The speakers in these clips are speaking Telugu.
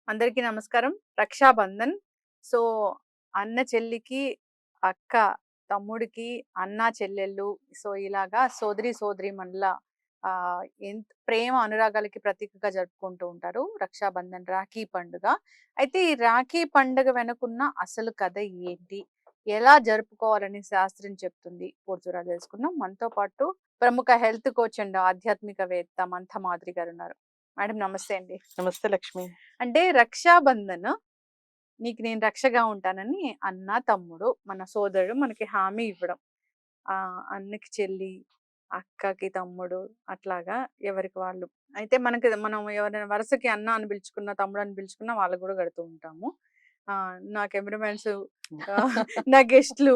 అందరికీ నమస్కారం. రక్షాబంధన్. సో, అన్న చెల్లికి, అక్క తమ్ముడికి, అన్నా చెల్లెళ్ళు సో, ఇలాగా సోదరి సోదరీమణుల ప్రేమ అనురాగాలకి ప్రతీకగా జరుపుకుంటూ ఉంటారు రక్షాబంధన్, రాఖీ పండుగ. అయితే ఈ రాఖీ పండుగ వెనకున్న అసలు కథ ఏంటి? ఎలా జరుపుకోవాలని శాస్త్రం చెప్తుంది? పూర్తిగా తెలుసుకుందాం. మనతో పాటు ప్రముఖ హెల్త్ కోచ్ అండ్ ఆధ్యాత్మికవేత్త మంథ మాధురి గారున్నారు. మేడం నమస్తే అండి. నమస్తే లక్ష్మి. అంటే రక్షాబంధన్ నీకు నేను రక్షగా ఉంటానని అన్న, తమ్ముడు, మన సోదరుడు మనకి హామీ ఇవ్వడం. అన్నకి చెల్లి, అక్కకి తమ్ముడు అట్లాగా ఎవరికి వాళ్ళు. అయితే మనం ఎవరైనా వరుసకి అన్న అని పిలుచుకున్న, తమ్ముడు అని పిలుచుకున్న వాళ్ళకి కూడా కడుతూ ఉంటాము. నా కెమెరామెన్స్, నా గెస్ట్‌లు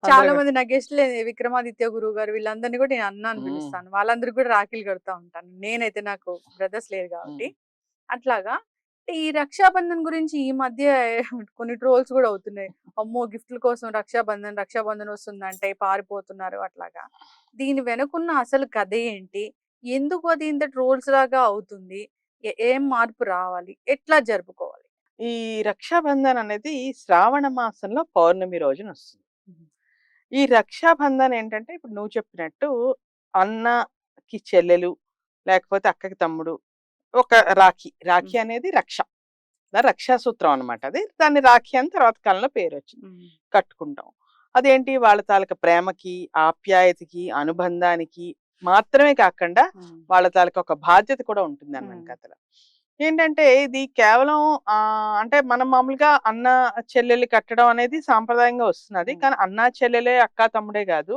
చాలా మంది నా గెస్ట్‌లే విక్రమాదిత్య గురువు గారు వీళ్ళందరిని కూడా నేను అన్న అని పిలుస్తాను. వాళ్ళందరికి కూడా రాఖీలు కడతా ఉంటాను. నేనైతే నాకు బ్రదర్స్ లేరు కాబట్టి. అట్లాగా ఈ రక్షాబంధన్ గురించి ఈ మధ్య కొన్ని ట్రోల్స్ కూడా అవుతున్నాయి. అమ్మో! గిఫ్ట్‌ల కోసం రక్షాబంధన్ వస్తుందంటే పారిపోతున్నారు అట్లాగా. దీని వెనకున్న అసలు కథ ఏంటి? ఎందుకు అది ఇంత ట్రోల్స్ లాగా అవుతుంది? ఏం మార్పు రావాలి? ఎట్లా జరుపుకోవాలి? ఈ రక్షాబంధన్ అనేది శ్రావణ మాసంలో పౌర్ణమి రోజున వస్తుంది. ఈ రక్షాబంధన్ ఏంటంటే ఇప్పుడు నువ్వు చెప్పినట్టు అన్నకి చెల్లెలు, లేకపోతే అక్కకి తమ్ముడు, ఒక రాఖీ. రాఖీ అనేది రక్ష. రక్షా సూత్రం అనమాట అది. దాన్ని రాఖీ అని తర్వాత కాలంలో పేరు వచ్చింది. కట్టుకుంటాం. అదేంటి వాళ్ళ తాలూకా ప్రేమకి, ఆప్యాయతకి, అనుబంధానికి మాత్రమే కాకుండా వాళ్ళ తాలూకా ఒక బాధ్యత కూడా ఉంటుంది అన్న కథలో. ఏంటంటే ఇది కేవలం అంటే మనం మామూలుగా అన్న చెల్లెలు కట్టడం అనేది సాంప్రదాయంగా వస్తున్నది. కానీ అన్న చెల్లెలే అక్క తమ్ముడే కాదు,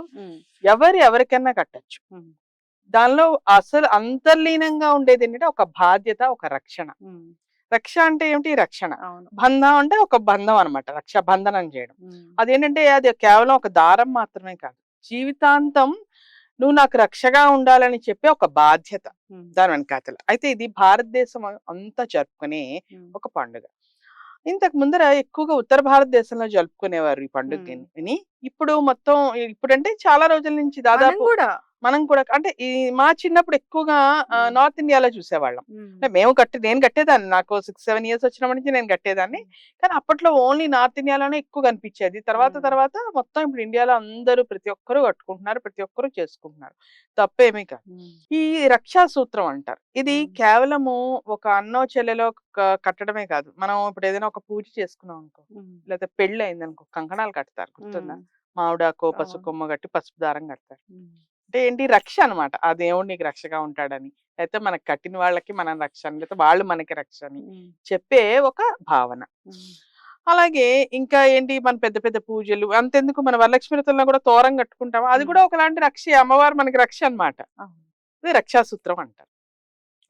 ఎవరికైనా కట్టచ్చు. దానిలో అసలు అంతర్లీనంగా ఉండేది ఏంటంటే ఒక బాధ్యత, ఒక రక్షణ. రక్ష అంటే ఏమిటి? రక్షణ. బంధం అంటే ఒక బంధం అనమాట. రక్ష బంధనం చేయడం. అదేంటంటే అది కేవలం ఒక దారం మాత్రమే కాదు, జీవితాంతం నువ్వు నాకు రక్షగా ఉండాలని చెప్పే ఒక బాధ్యత దాని వెనకాతల. అయితే ఇది భారతదేశం అంతా జరుపుకునే ఒక పండుగ. ఇంతకు ముందర ఎక్కువగా ఉత్తర భారతదేశంలో జరుపుకునేవారు ఈ పండుగని. ఇప్పుడు మొత్తం ఇప్పుడంటే చాలా రోజుల నుంచి దాదాపు మనం కూడా అంటే ఈ మా చిన్నప్పుడు ఎక్కువగా నార్త్ ఇండియాలో చూసేవాళ్ళం. నేను కట్టేదాన్ని. నాకు 6-7 ఇయర్స్ వచ్చినప్పటి నుంచి నేను కట్టేదాన్ని. కానీ అప్పట్లో ఓన్లీ నార్త్ ఇండియాలోనే ఎక్కువ కనిపించేది. తర్వాత మొత్తం ఇప్పుడు ఇండియాలో అందరూ ప్రతి ఒక్కరూ కట్టుకుంటున్నారు, ప్రతి ఒక్కరూ చేసుకుంటున్నారు. తప్పేమీ కాదు. ఈ రక్షా సూత్రం అంటారు. ఇది కేవలము ఒక అన్నో చెల్లెలో కట్టడమే కాదు. మనం ఇప్పుడు ఏదైనా ఒక పూజ చేసుకున్నాం అనుకో, లేదా పెళ్లి అయింది అనుకో, కంకణాలు కడతారు, గుర్తుందా? మామిడాకో పసుపు కొమ్మ కట్టి పసుపు దారం కడతారు. అంటే ఏంటి? రక్ష అనమాట. ఆ దేవుడు నీకు రక్షగా ఉంటాడని, అయితే మనకు కట్టిన వాళ్ళకి మనం రక్ష అని, లేకపోతే వాళ్ళు మనకి రక్ష అని చెప్పే ఒక భావన. అలాగే ఇంకా ఏంటి, మన పెద్ద పెద్ద పూజలు అంతెందుకు, మన వరలక్ష్మి వ్రతంలో కూడా తోరం కట్టుకుంటాం. అది కూడా ఒకలాంటి రక్ష. అమ్మవారు మనకి రక్ష అనమాట. ఇది రక్షాసూత్రం అంటారు.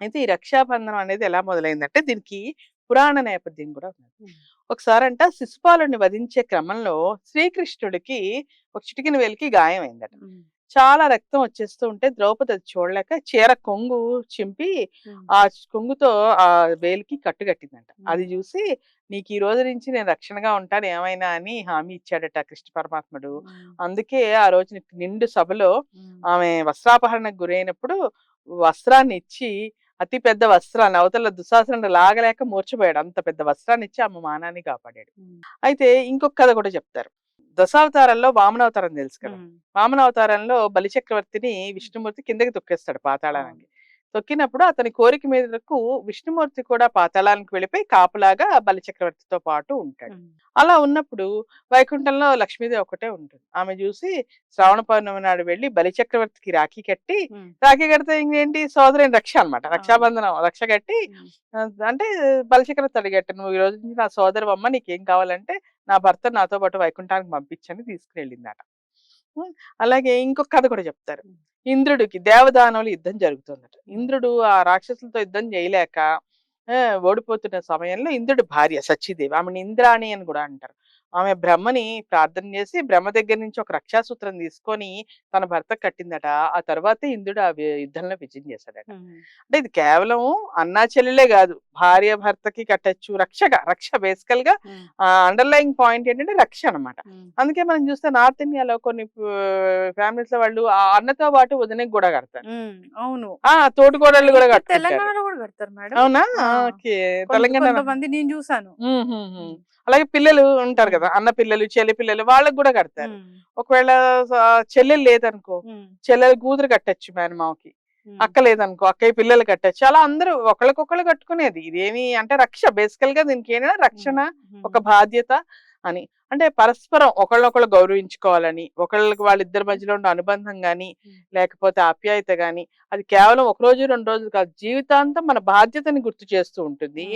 అయితే ఈ రక్షాబంధనం అనేది ఎలా మొదలైందంటే దీనికి పురాణ నేపథ్యం కూడా ఉంది. ఒకసారంట శిశుపాలుని వధించే క్రమంలో శ్రీకృష్ణుడికి ఒక చిటికిన వేలికి గాయం అయిందట. చాలా రక్తం వచ్చేస్తూ ఉంటే ద్రౌపది అది చూడలేక చీర కొంగు చింపి ఆ కొంగుతో ఆ వేలికి కట్టుగట్టిందంట. అది చూసి నీకు ఈ రోజు నుంచి నేను రక్షణగా ఉంటాను ఏమైనా అని హామీ ఇచ్చాడట కృష్ణ పరమాత్ముడు. అందుకే ఆ రోజు నిండు సభలో ఆమె వస్త్రాపహరణకు గురైనప్పుడు వస్త్రాన్ని ఇచ్చి, అతి పెద్ద వస్త్రాన్ని అవతల దుశ్శాసనుడు లాగలేక మూర్చపోయాడు. అంత పెద్ద వస్త్రాన్ని ఇచ్చి ఆమె మానాన్ని కాపాడాడు. అయితే ఇంకొక కథ కూడా చెప్తారు. దశావతారంలో వామనావతారం తెలుసు కదా. వామనావతారంలో బలిచక్రవర్తిని విష్ణుమూర్తి కిందకి తొక్కేస్తాడు పాతాళానికి. తొక్కినప్పుడు అతని కోరిక మేరకు విష్ణుమూర్తి కూడా పాతాళానికి వెళ్ళిపోయి కాపులాగా బలిచక్రవర్తితో పాటు ఉంటాడు. అలా ఉన్నప్పుడు వైకుంఠంలో లక్ష్మీదేవి ఒకటే ఉంటుంది. ఆమె చూసి శ్రావణ పౌర్ణమి నాడు వెళ్ళి బలిచక్రవర్తికి రాఖీ కట్టి, రాఖీ కడితే ఇంకేంటి సోదరుని రక్ష అనమాట, రక్షాబంధనం రక్ష కట్టి, అంటే బలిచక్రవర్తి అడిగట్ట, నువ్వు ఈ రోజు నుంచి నా సోదరు అమ్మ, నీకేం కావాలంటే నా భర్త నాతో పాటు వైకుంఠానికి పంపించని తీసుకువెళ్ళిందట. అలాగే ఇంకొక కథ కూడా చెప్తారు. ఇంద్రుడికి దేవదానవులు యుద్ధం జరుగుతుందట. ఇంద్రుడు ఆ రాక్షసులతో యుద్ధం చేయలేక ఓడిపోతున్న సమయంలో ఇంద్రుడి భార్య సచీదేవి, ఆమెను ఇంద్రాణి అని కూడా అంటారు, ఆమె బ్రహ్మని ప్రార్థన చేసి బ్రహ్మ దగ్గర నుంచి ఒక రక్షాసూత్రం తీసుకొని తన భర్త కట్టిందట. ఆ తర్వాతే ఇంద్రుడు ఆ యుద్ధంలో విజయం చేశాడట. అంటే ఇది కేవలం అన్నా చెల్లెలే కాదు, భార్య భర్తకి కట్టచ్చు. రక్ష బేసికల్ గా అండర్లయింగ్ పాయింట్ ఏంటంటే రక్ష అన్నమాట. అందుకే మనం చూస్తే నార్త్ ఇండియాలో కొన్ని ఫ్యామిలీస్ లో వాళ్ళు ఆ అన్నతో పాటు వదినకి కూడా కడతారు. అవును, తోటికోడళ్ళు కూడా కట్టుకుంటారు. తెలంగాణలో కూడా కడతారు మేడం. అవునా? ఓకే. తెలంగాణ కొంతమంది నేను చూసాను. అలాగే పిల్లలు ఉంటారు కదా, అన్న పిల్లలు చెల్లి పిల్లలు, వాళ్ళకి కూడా కడతారు. ఒకవేళ చెల్లెలు లేదనుకో, చెల్లెలు కూతురు కట్టచ్చు మేనమావకి. అక్క లేదనుకో, అక్కయ్య పిల్లలు కట్టచ్చు. అలా అందరూ ఒకళ్ళకొకళ్ళు కట్టుకునేది. ఇదేమి అంటే రక్ష బేసికల్ గా దీనికి ఏంటంటే రక్షణ, ఒక బాధ్యత అని. అంటే పరస్పరం ఒకళ్ళొకళ్ళు గౌరవించుకోవాలని, ఒకళ్ళకి వాళ్ళిద్దరి మధ్యలో ఉన్న అనుబంధం గాని, లేకపోతే ఆప్యాయత గాని, అది కేవలం ఒక రోజు 2 రోజులు కాదు, జీవితాంతం మన బాధ్యతని గుర్తు చేస్తూ ఉంటుంది.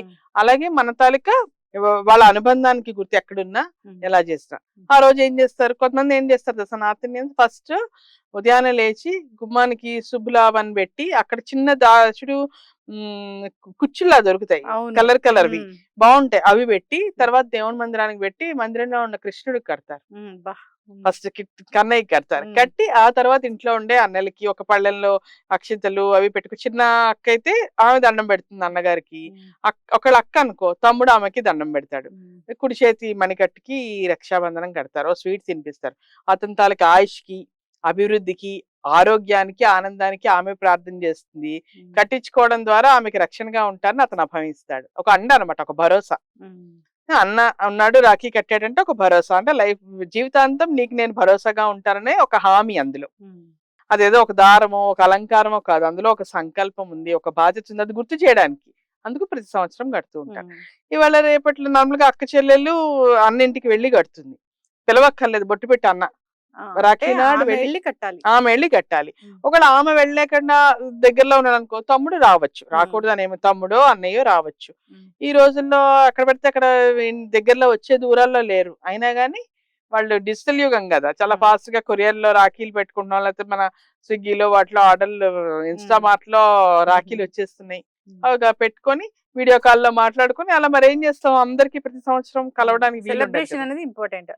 అలాగే మన తాలూకా వాళ్ళ అనుబంధానికి గుర్తు ఎక్కడున్నా ఎలా చేసినా. ఆ రోజు ఏం చేస్తారు, కొంతమంది ఏం చేస్తారు తెలుసా, నార్త్ ఇండియన్స్ ఫస్ట్ ఉదయాన్నే లేచి గుమ్మానికి శుభ్లాభం పెట్టి అక్కడ చిన్న దాచుడు కుచ్చులా దొరుకుతాయి, కలర్ కలర్వి బాగుంటాయి, అవి పెట్టి తర్వాత దేవుని మందిరానికి పెట్టి మందిరంలో ఉన్న కృష్ణుడికి కడతారు. ఫస్ట్ కన్నయ్యకి కడతారు. కట్టి ఆ తర్వాత ఇంట్లో ఉండే అన్నలకి ఒక పళ్ళెంలో అక్షింతలు అవి పెట్టుకు, చిన్న అక్క అయితే ఆమె దండం పెడుతుంది అన్నగారికి, ఒకళ్ళ అక్క అనుకో తమ్ముడు ఆమెకి దండం పెడతాడు. కుడి చేతి మణికట్టుకి రక్షాబంధనం కడతారు, ఓ స్వీట్ తినిపిస్తారు. అతని తాలూకి ఆయుష్కి, అభివృద్ధికి, ఆరోగ్యానికి, ఆనందానికి ఆమె ప్రార్థన చేస్తుంది. కట్టించుకోవడం ద్వారా ఆమెకి రక్షణగా ఉంటారని అతను అభవిస్తాడు. ఒక అండ అనమాట, ఒక భరోసా. అన్న ఉన్నాడు, రాఖీ కట్టాడంటే ఒక భరోసా, అంటే లైఫ్ జీవితాంతం నీకు నేను భరోసాగా ఉంటాననే ఒక హామీ అందులో. అదేదో ఒక దారమో ఒక అలంకారమో కాదు, అందులో ఒక సంకల్పం ఉంది, ఒక బాధ్యత ఉంది, అది గుర్తు చేయడానికి. అందుకు ప్రతి సంవత్సరం కడుతూ ఉంటాను. ఇవాళ రేపట్లో నార్మల్ గా అక్క చెల్లెళ్ళు అన్నింటికి వెళ్ళి కడుతుంది, పిలవక్కర్లేదు, బొట్టు పెట్టి అన్న రాఖీ నాడు వెళ్ళి కట్టాలి, ఆమె వెళ్ళి కట్టాలి. ఒకవేళ ఆమె వెళ్ళలేకుండా దగ్గరలో ఉన్నాడు అనుకో, తమ్ముడు రావచ్చు, రాకూడదు అనేమి, తమ్ముడో అన్నయ్యో రావచ్చు. ఈ రోజుల్లో ఎక్కడ పెడితే అక్కడ దగ్గరలో వచ్చే దూరాల్లో లేరు, అయినా గానీ వాళ్ళు డిజిటల్ యుగం కదా, చాలా ఫాస్ట్ గా కొరియర్ లో రాఖీలు పెట్టుకుంటున్నాం, లేకపోతే మన స్విగ్గీలో వాటిలో ఆర్డర్లు, ఇన్స్టామార్ట్ లో రాఖీలు వచ్చేస్తున్నాయి. అవి పెట్టుకొని వీడియో కాల్ లో మాట్లాడుకుని అలా మరి ఏం చేస్తాం, అందరికి ప్రతి సంవత్సరం కలవడానికి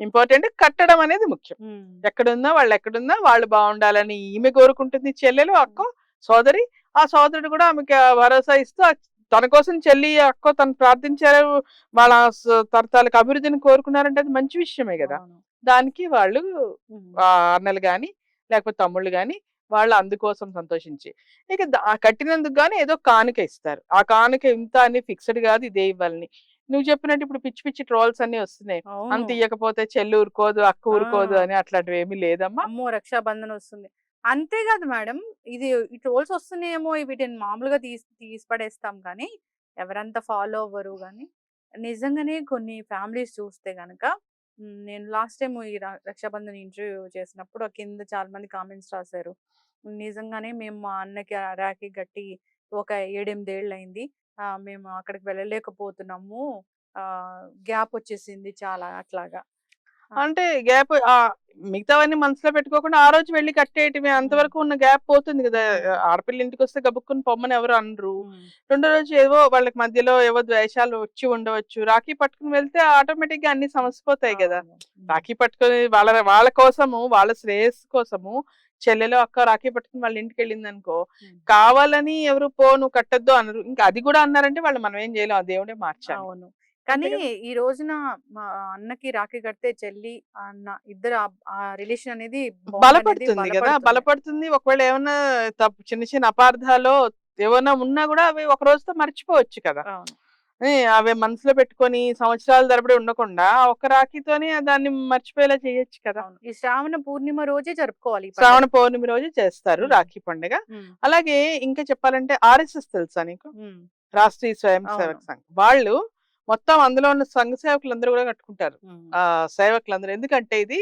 ఇంపార్టెంట్, కట్టడం అనేది ముఖ్యం. ఎక్కడున్నా వాళ్ళు బాగుండాలని ఈమె కోరుకుంటుంది, చెల్లెలు అక్క సోదరి, ఆ సోదరుడు కూడా ఆమెకి భరోసా ఇస్తూ తన కోసం చెల్లి అక్క తను ప్రార్థించారు, వాళ్ళ తరతాలకు అభివృద్ధిని కోరుకున్నారంటే అది మంచి విషయమే కదా. దానికి వాళ్ళు అన్నలు గాని లేకపోతే తమ్ముళ్ళు గాని వాళ్ళు అందుకోసం సంతోషించి ఇక కట్టినందుకు గానీ ఏదో కానుక ఇస్తారు. ఆ కానుక ఇంత అని ఫిక్స్డ్ కాదు, ఇదే ఇవ్వాలని. నువ్వు చెప్పినట్టు ఇప్పుడు పిచ్చి పిచ్చి ట్రోల్స్ అన్ని వస్తున్నాయి, అంత ఇయ్యకపోతే చెల్లి ఊరుకోదు, అక్క ఊరుకోదు అని. అట్లాంటివి ఏమీ లేదమ్మా. అమ్మో రక్షాబంధన్ వస్తుంది అంతేకాదు మేడం, ఇది ఈ ట్రోల్స్ వస్తున్నాయేమో వీటిని మామూలుగా తీసి పడేస్తాం కానీ ఎవరంతా ఫాలో అవ్వరు. కానీ నిజంగానే కొన్ని ఫ్యామిలీస్ చూస్తే గనక, నేను లాస్ట్ టైం ఈ రక్షాబంధన్ ఇంటర్వ్యూ చేసినప్పుడు కింద చాలా మంది కామెంట్స్ రాశారు, నిజంగానే మేము మా అన్నకి రాఖీ కట్టి ఒక 7-8 ఏళ్ళు అయింది, మేము అక్కడికి వెళ్ళలేకపోతున్నాము, గ్యాప్ వచ్చేసింది చాలా అట్లాగా. అంటే గ్యాప్ మిగతావన్నీ మనసులో పెట్టుకోకుండా ఆ రోజు వెళ్ళి కట్టేయటమే, అంతవరకు ఉన్న గ్యాప్ పోతుంది కదా. ఆడపిల్ల ఇంటికి వస్తే గబుక్కుని పొమ్మని ఎవరు అనరు. రెండో రోజు ఏవో వాళ్ళకి మధ్యలో ఏవో ద్వేషాలు వచ్చి ఉండవచ్చు, రాఖీ పట్టుకుని వెళ్తే ఆటోమేటిక్ గా అన్ని సమసిపోతాయి కదా. రాఖీ పట్టుకుని వాళ్ళ కోసము, వాళ్ళ శ్రేయస్సు కోసము చెల్లెలో అక్క రాఖీ పట్టుకుని వాళ్ళ ఇంటికి వెళ్ళింది అనుకో, కావాలని ఎవరు నువ్వు కట్టద్దు అనరు. ఇంకా అది కూడా అన్నారంటే వాళ్ళు మనం ఏం చేయలేం, ఆ దేవుడే మార్చాలి. అవును. కానీ ఈ రోజున మా అన్నకి రాఖీ కడితే చెల్లి అన్న ఇద్దరు ఆ రిలేషన్ అనేది బలపడుతుంది కదా, బలపడుతుంది. ఒకవేళ ఏమన్నా చిన్న చిన్న అపార్థాలు ఏమన్నా ఉన్నా కూడా అవి ఒక రోజుతో మర్చిపోవచ్చు కదా. అవి మనసులో పెట్టుకొని సంవత్సరాల తరబడి ఉండకుండా ఒక రాఖీతోనే దాన్ని మర్చిపోయేలా చేయొచ్చు కదా. ఈ శ్రావణ పూర్ణిమ రోజే జరుపుకోవాలి, శ్రావణ పౌర్ణమి రోజు చేస్తారు రాఖీ పండుగ. అలాగే ఇంకా చెప్పాలంటే RSS తెలుసా నీకు, రాష్ట్రీయ స్వయం సేవక్ సంఘ్, వాళ్ళు మొత్తం అందులో ఉన్న సంఘ సేవకులందరూ కూడా కట్టుకుంటారు. ఆ సేవకులందరూ, ఎందుకంటే ఇది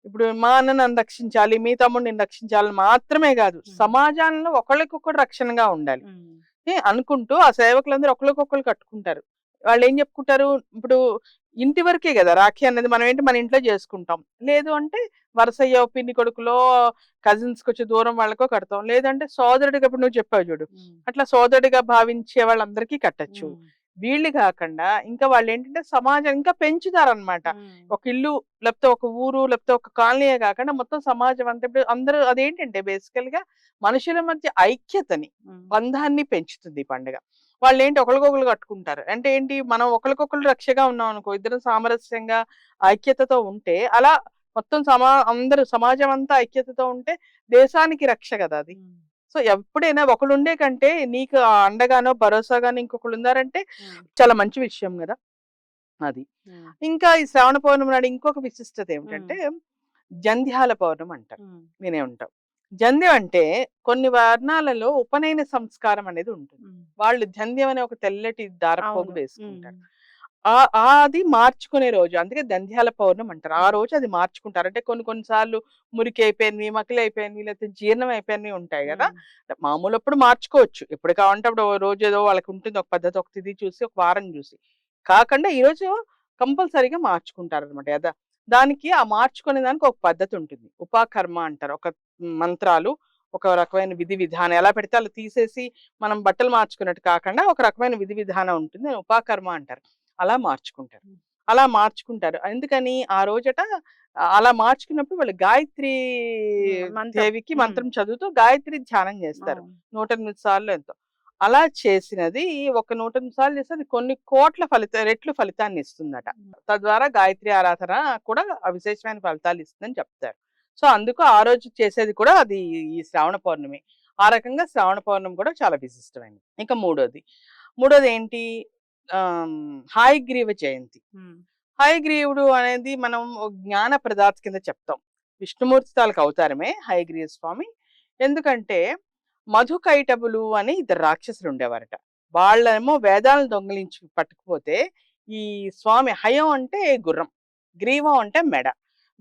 ఇప్పుడు మా అన్న నన్ను రక్షించాలి, మీ తమ్ముడు నేను రక్షించాలని మాత్రమే కాదు, సమాజంలో ఒకళ్ళకొకరు రక్షణగా ఉండాలి అనుకుంటూ ఆ సేవకులందరూ ఒకరికొకరు కట్టుకుంటారు. వాళ్ళు ఏం చెప్పుకుంటారు, ఇప్పుడు ఇంటి వరకే కదా రాఖీ అనేది, మనం ఏంటి మన ఇంట్లో చేసుకుంటాం, లేదు అంటే వరసయ్య పిన్ని కొడుకులో కజిన్స్ కి వచ్చి దూరం వాళ్ళకో కడతాం, లేదంటే సోదరుడిగా ఇప్పుడు నువ్వు చెప్పావు చూడు, అట్లా సోదరుడిగా భావించే వాళ్ళందరికీ కట్టచ్చు. వీళ్ళు కాకుండా ఇంకా వాళ్ళు ఏంటంటే సమాజం ఇంకా పెంచుతారనమాట. ఒక ఇల్లు లేకపోతే ఒక ఊరు లేకపోతే ఒక కాలనీయే కాకుండా మొత్తం సమాజం అంతా ఇప్పుడు అందరూ అదేంటంటే బేసికల్ గా మనుషుల మధ్య ఐక్యతని బంధాన్ని పెంచుతుంది ఈ పండుగ. వాళ్ళు ఏంటి ఒకరికొకరు కట్టుకుంటారు అంటే ఏంటి మనం ఒకరికొకరు రక్షగా ఉన్నాం అనుకో, ఇద్దరు సామరస్యంగా ఐక్యతతో ఉంటే అలా మొత్తం అందరూ సమాజం అంతా ఐక్యతతో ఉంటే దేశానికి రక్ష కదా అది. సో ఎప్పుడైనా ఒకళ్ళు ఉండే కంటే నీకు అండగానో భరోసాగానో ఇంకొకళ్ళు ఉన్నారంటే చాలా మంచి విషయం కదా అది. ఇంకా ఈ శ్రావణ పౌర్ణమి నాడు ఇంకొక విశిష్టత ఏమిటంటే జంధ్యాల పౌర్ణమి అంటారు, వినే ఉంటాం. జంధ్యం అంటే కొన్ని వర్ణాలలో ఉపనయన సంస్కారం అనేది ఉంటుంది. వాళ్ళు జంధ్యం అనే ఒక తెల్లటి దారపోగు వేసుకుంటారు. అది మార్చుకునే రోజు, అందుకే దంధ్యాల పౌర్ణమి అంటారు. ఆ రోజు అది మార్చుకుంటారు. అంటే కొన్నిసార్లు మురికి అయిపోయినవి, మకిలి అయిపోయినవి, లేకపోతే జీర్ణం అయిపోయినవి ఉంటాయి కదా. మామూలు అప్పుడు మార్చుకోవచ్చు, ఎప్పుడు కావాలంటే అప్పుడు రోజు ఏదో వాళ్ళకి ఉంటుంది ఒక పద్ధతి, ఒక తిథి చూసి ఒక వారం చూసి. కాకుండా ఈ రోజు కంపల్సరీగా మార్చుకుంటారు అనమాట. దానికి ఆ మార్చుకునే దానికి ఒక పద్ధతి ఉంటుంది, ఉపాకర్మ అంటారు. ఒక మంత్రాలు, ఒక రకమైన విధి విధానం ఎలా పెడితే అలా తీసేసి మనం బట్టలు మార్చుకున్నట్టు కాకుండా ఒక రకమైన విధి విధానం ఉంటుంది, ఉపాకర్మ అంటారు. అలా మార్చుకుంటారు. ఎందుకని ఆ రోజట అలా మార్చుకున్నప్పుడు వాళ్ళు గాయత్రి దేవికి మంత్రం చదువుతూ గాయత్రి ధ్యానం చేస్తారు 108 సార్లు ఎంతో. అలా చేసినది ఒక 108 సార్లు చేస్తే అది కొన్ని కోట్ల రెట్లు ఫలితాన్ని ఇస్తుందట. తద్వారా గాయత్రి ఆరాధన కూడా విశేషమైన ఫలితాలు ఇస్తుందని చెప్తారు. సో అందుకు ఆ రోజు చేసేది కూడా అది ఈ శ్రావణ పౌర్ణమి. ఆ రకంగా శ్రావణ పౌర్ణమి కూడా చాలా విశిష్టమైనది. ఇంకా మూడోది ఏంటి, హయగ్రీవ జయంతి. హయగ్రీవుడు అనేది మనం జ్ఞాన ప్రదాత కింద చెప్తాం. విష్ణుమూర్తి తాలూకు అవతారమే హయగ్రీవ స్వామి. ఎందుకంటే మధుకైటబులు అని ఇద్దరు రాక్షసులు ఉండేవారట. వాళ్ళేమో వేదాలను దొంగిలించి పట్టుకుపోతే ఈ స్వామి, హయం అంటే గుర్రం, గ్రీవం అంటే మెడ.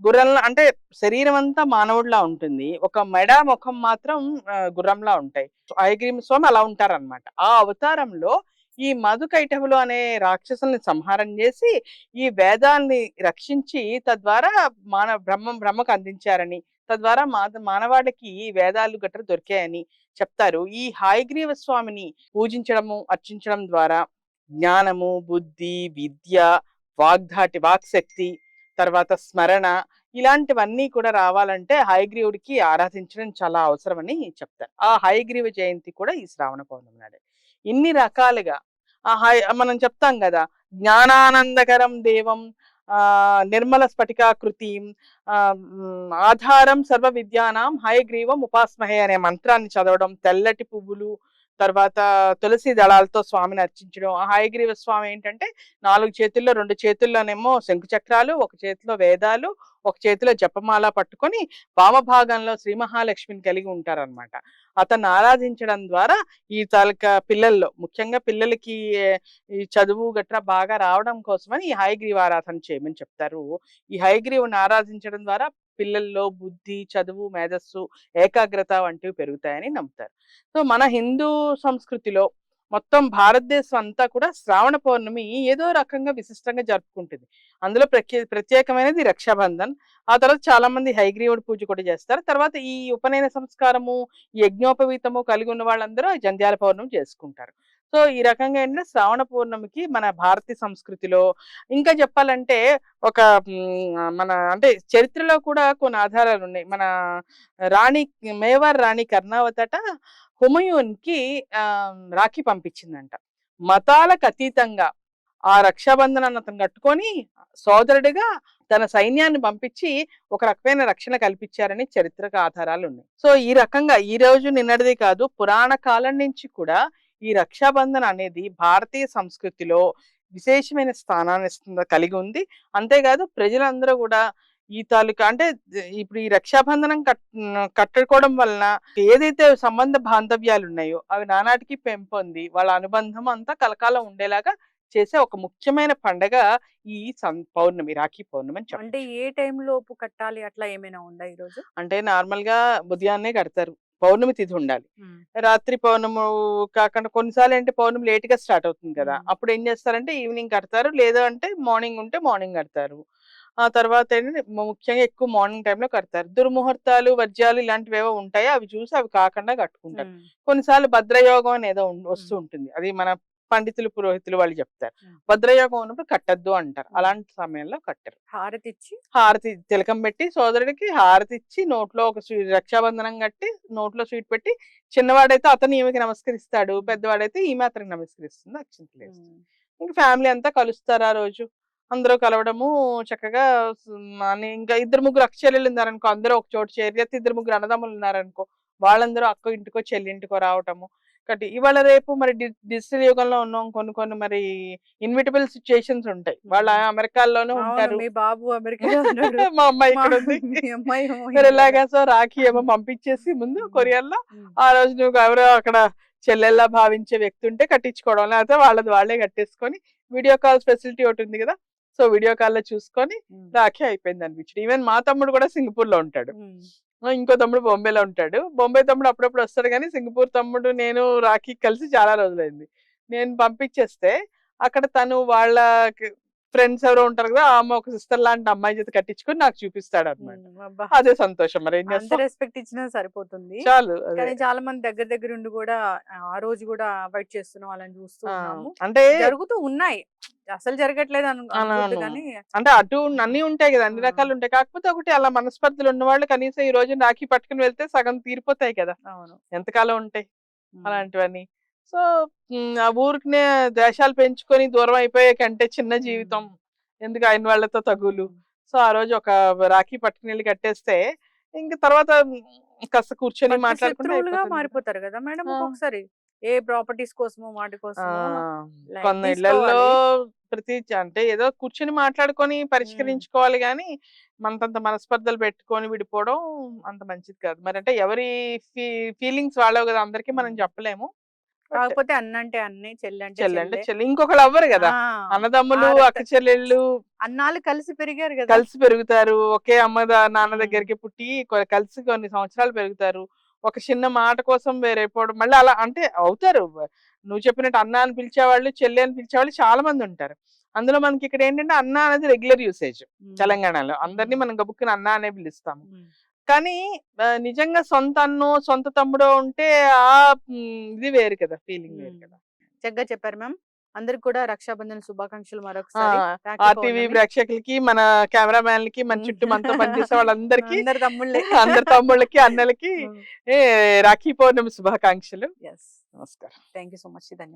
గుర్రంలా అంటే శరీరం అంతా మానవుడిలా ఉంటుంది, ఒక మెడ ముఖం మాత్రం గుర్రంలా ఉంటాయి. హయగ్రీవ స్వామి అలా ఉంటారనమాట. ఆ అవతారంలో ఈ మధుకైటవులు అనే రాక్షసుల్ని సంహారం చేసి ఈ వేదాల్ని రక్షించి తద్వారా బ్రహ్మకు అందించారని, తద్వారా మానవాళికి వేదాలు గట్రా దొరికాయని చెప్తారు. ఈ హయగ్రీవ స్వామిని పూజించడము, అర్చించడం ద్వారా జ్ఞానము, బుద్ధి, విద్య, వాక్శక్తి, తర్వాత స్మరణ, ఇలాంటివన్నీ కూడా రావాలంటే హయగ్రీవుడికి ఆరాధించడం చాలా అవసరమని చెప్తారు. ఆ హయగ్రీవ జయంతి కూడా ఈ శ్రావణ పౌర్ణమి నాడే. ఇన్ని రకాలుగా మనం చెప్తాం కదా, జ్ఞానానందకరం దేవం, నిర్మల స్ఫటికాకృతి, ఆధారం సర్వ విద్యానాం హయగ్రీవం ఉపాస్మహే అనే మంత్రాన్ని చదవడం, తెల్లటి పువ్వులు, తర్వాత తులసి దళాలతో స్వామిని అర్చించడం. ఆ హయగ్రీవ స్వామి ఏంటంటే 4 చేతుల్లో, 2 చేతుల్లోనేమో శంకు చక్రాలు, ఒక చేతిలో వేదాలు, ఒక చేతిలో జపమాల పట్టుకొని వామభాగంలో శ్రీ మహాలక్ష్మిని కలిగి ఉంటారనమాట. అతన్ని ఆరాధించడం ద్వారా ఈ తాలూకా పిల్లల్లో, ముఖ్యంగా పిల్లలకి ఈ చదువు గట్రా బాగా రావడం కోసమని ఈ హయగ్రీవ ఆరాధన చేయమని చెప్తారు. ఈ హయగ్రీవుని ఆరాధించడం ద్వారా పిల్లల్లో బుద్ధి, చదువు, మేధస్సు, ఏకాగ్రత వంటివి పెరుగుతాయని నమ్ముతారు. సో మన హిందూ సంస్కృతిలో మొత్తం భారతదేశం అంతా కూడా శ్రావణ పౌర్ణమి ఏదో రకంగా విశిష్టంగా జరుపుకుంటుంది. అందులో ప్రత్యేకమైనది రక్షాబంధన్. ఆ తర్వాత చాలా మంది హయగ్రీవుడి పూజ కూడా చేస్తారు. తర్వాత ఈ ఉపనయన సంస్కారము, యజ్ఞోపవీతము కలిగి ఉన్న వాళ్ళందరూ జంధ్యాల పౌర్ణమి చేసుకుంటారు. సో ఈ రకంగా ఏంటంటే శ్రావణ పౌర్ణమికి మన భారతీయ సంస్కృతిలో ఇంకా చెప్పాలంటే ఒక మన అంటే చరిత్రలో కూడా కొన్ని ఆధారాలు ఉన్నాయి. మన మేవార్ రాణి కర్ణావతట హుమయూన్‌కి రాఖీ పంపించిందంట. మతాలకు అతీతంగా ఆ రక్షాబంధనాన్ని అతను కట్టుకొని సోదరుడిగా తన సైన్యాన్ని పంపించి ఒక రకమైన రక్షణ కల్పించారని చరిత్రక ఆధారాలు ఉన్నాయి. సో ఈ రకంగా ఈ రోజు నిన్నటిది కాదు, పురాణ కాలం నుంచి కూడా ఈ రక్షాబంధన్ అనేది భారతీయ సంస్కృతిలో విశేషమైన స్థానాన్ని కలిగి ఉంది. అంతేకాదు ప్రజలందరూ కూడా ఈ తాలూకా అంటే ఇప్పుడు ఈ రక్షాబంధనం కట్టుకోవడం వలన ఏదైతే సంబంధ బాంధవ్యాలు ఉన్నాయో అవి నానాటికి పెంపొంది వాళ్ళ అనుబంధం అంతా కలకాలం ఉండేలాగా చేసే ఒక ముఖ్యమైన పండగ ఈ పౌర్ణమి, రాఖీ పౌర్ణమి అని చెప్పాలి. అంటే ఏ టైం లోపు కట్టాలి అట్లా ఏమైనా ఉందా ఈ రోజు? అంటే నార్మల్ గా ఉదయాన్నే కడతారు, పౌర్ణమి తిథి ఉండాలి. రాత్రి పౌర్ణమి కాకుండా కొన్నిసార్లు అంటే పౌర్ణమి లేట్ గా స్టార్ట్ అవుతుంది కదా, అప్పుడు ఏం చేస్తారంటే ఈవినింగ్ కడతారు, లేదా అంటే మార్నింగ్ ఉంటే మార్నింగ్ కడతారు. ఆ తర్వాత ఏంటంటే ముఖ్యంగా ఎక్కువ మార్నింగ్ టైంలో కడతారు. దుర్ముహూర్తాలు, వర్జ్యాలు ఇలాంటివి ఏవో ఉంటాయో అవి చూసి అవి కాకుండా కట్టుకుంటారు. కొన్నిసార్లు భద్రయోగం అని ఏదో వస్తూ ఉంటుంది, అది మన పండితులు పురోహితులు వాళ్ళు చెప్తారు. ఉమ్. భద్రయోగం ఉన్నప్పుడు కట్టద్దు అంటారు. ఉమ్. అలాంటి సమయంలో కట్టరు. హారతి ఇచ్చి హారతి తిలకం పెట్టి సోదరుడికి హారతి ఇచ్చి నోట్లో ఒక రక్షాబంధనం కట్టి నోట్లో స్వీట్ పెట్టి, చిన్నవాడైతే అతను ఈమెకి నమస్కరిస్తాడు, పెద్దవాడైతే ఈమె అతనికి నమస్కరిస్తుంది, అక్షింతలు వేస్తుంది. ఉమ్. ఇంక ఫ్యామిలీ అంతా కలుస్తారు ఆ రోజు. అందరూ కలవడము చక్కగా అని ఇంకా ఇద్దరు ముగ్గురు అక్క చెల్లెలు ఉన్నారనుకో, అందరూ ఒక చోటు చేరి, లేకపోతే ఇద్దరు ముగ్గురు అన్నదమ్ములు ఉన్నారనుకో, వాళ్ళందరూ అక్క ఇంటికో చెల్లి ఇంటికో రావటము. కాబట్టి ఇవాళ రేపు మరి డిజిటల్ యుగంలో ఉన్నాం, కొన్ని కొన్ని మరి ఇన్విటబుల్ సిచ్యుయేషన్స్ ఉంటాయి. వాళ్ళ అమెరికాలోనే అవును, ఉంటారు, మీ బాబు అమెరికాలో ఉన్నాడు, మా అమ్మాయి మా ఇక్కడ ఉంది. మీ అమ్మాయి ఏమో మరి ఇండియాలో. ఇలాగా సో రాఖీ ఏమో పంపించేసి ముందు కొరియర్ లో ఉమ్. ఆ రోజు నువ్వు ఎవరో అక్కడ చెల్లెల్లా భావించే వ్యక్తి ఉంటే కట్టించుకోవడం, లేకపోతే వాళ్ళది వాళ్ళే కట్టేసుకొని వీడియో కాల్ ఫెసిలిటీ ఒకటి ఉంది కదా, సో వీడియో కాల్ లో చూసుకొని ఉమ్. రాఖీ అయిపోయింది అనిపించింది. ఈవెన్ మా తమ్ముడు కూడా సింగపూర్ లో ఉంటాడు, ఉమ్. ఇంకో తమ్ముడు బొంబేలో ఉంటాడు. బొంబే తమ్ముడు అప్పుడప్పుడు వస్తాడు, కానీ సింగపూర్ తమ్ముడు నేను రాఖీ కలిసి చాలా రోజులైంది. నేను పంపించేస్తే అక్కడ తను వాళ్ళ ఫ్రెండ్స్ ఎవరో ఉంటారు కదా, ఆమె ఒక సిస్టర్ లాంటి అమ్మాయి చేత కట్టించుకొని నాకు చూపిస్తాడు అనమాట. ఉమ్. అబ్బా, అదే సంతోషం. మరి ఏం అంత చేస్తాం, రెస్పెక్ట్ ఇచ్చినా సరిపోతుంది. చాలు అదే. కానీ చాలా మంది దగ్గర దగ్గర ఉండి కూడా ఆ రోజు కూడా అవాయిడ్ చేస్తున్న వాళ్ళని చూస్తూ ఆ, ఉన్నాము. అంటే జరుగుతూ ఉన్నాయి, అసలు జరగట్లేదు అనకూడదు అవును. కానీ. అంటే అటు అన్ని ఉంటాయి కదా, అన్ని ఆ. రకాలు ఉంటాయి. కాకపోతే ఒకటి అలా మనస్పర్ధలు ఉన్న వాళ్ళు కనీసం ఈ రోజు రాఖీ పట్టుకుని వెళ్తే సగం తీరిపోతాయి కదా, అవును. ఎంతకాలం ఉంటాయి ఉమ్. అలాంటివన్నీ. సో ఆ ఊరికినే దేశాలు పెంచుకొని దూరం అయిపోయే కంటే చిన్న జీవితం ఎందుకు ఆయన వాళ్ళతో తగులు. ఉమ్. సో ఆ రోజు ఒక రాఖీ పట్టుకుని వెళ్ళి కట్టేస్తే ఇంక తర్వాత కాస్త కూర్చొని బద్ద మాట్లాడుకుంటే శత్రువులుగా అయిపోతుంది కదా. మారిపోతారు కదా మేడం ఆ. ఒక్కొక్కసారి, ఏ ప్రాపర్టీస్ కోసమో వాటి ఆ కోసమో లైట్ కొన్ని ఇళ్లలో తీసుకోవాలి. ప్రతి అంటే ఏదో కూర్చుని మాట్లాడుకొని ఉమ్. పరిష్కరించుకోవాలి, గాని మనకంత మనస్పర్ధలు పెట్టుకొని విడిపోవడం అంత మంచిది కాదు. మరి అంటే ఎవరి ఫీలింగ్స్ వాళ్ళవి కదా, అందరికీ మనం ఉమ్. చెప్పలేము. బట్ కాకపోతే అన్న అంటే అన్నే, చెల్లి అంటే చెల్లి అంటే చెల్లె. చెల్లి, ఇంకొకళ్ళు అవ్వరు కదా, ఆ అన్నదమ్ములు ఆ అక్క చెల్లెళ్ళు అన్నాళ్ళు కలిసి పెరిగారు కదా. కలిసి పెరుగుతారు, ఒకే అమ్మ నాన్న ఉమ్. దగ్గరికి పుట్టి కలిసి కొన్ని సంవత్సరాలు పెరుగుతారు. ఒక చిన్న మాట కోసం వేరైపోవడం మళ్ళీ అలా అంటే అవుతారు. నువ్వు చెప్పినట్టు అన్న అని పిలిచేవాళ్ళు, చెల్లి అని పిలిచేవాళ్ళు చాలా మంది ఉంటారు. అందులో మనకి ఇక్కడ ఏంటంటే అన్న అనేది రెగ్యులర్ యూసేజ్. ఉమ్. తెలంగాణలో అందరినీ ఉమ్. మనం గబుక్కుని అన్న అనే పిలుస్తాము. ఉమ్. కానీ నిజంగా సొంత అన్నో సొంత తమ్ముడో ఉంటే ఆ ఇది వేరు కదా, ఫీలింగ్ వేరు కదా. చక్కగా చెప్పారు మ్యామ్. అందరికి కూడా రక్షాబంధన్ శుభాకాంక్షలు మరొకసారి. రాఖీ ఆర్టీవీ పౌర్ణమి. ప్రేక్షకులకి, మన కెమెరామ్యాన్లకి, మన చుట్టూ మనతో పనిచేసే వాళ్ళందరికీ, అందరు తమ్ముళ్ళే. అందరి తమ్ముళ్ళకి, అన్నలకి రాఖీ పౌర్ణమి శుభాకాంక్షలు. ఎస్, నమస్కారం. Thank you so much. ధన్యవాదాలు.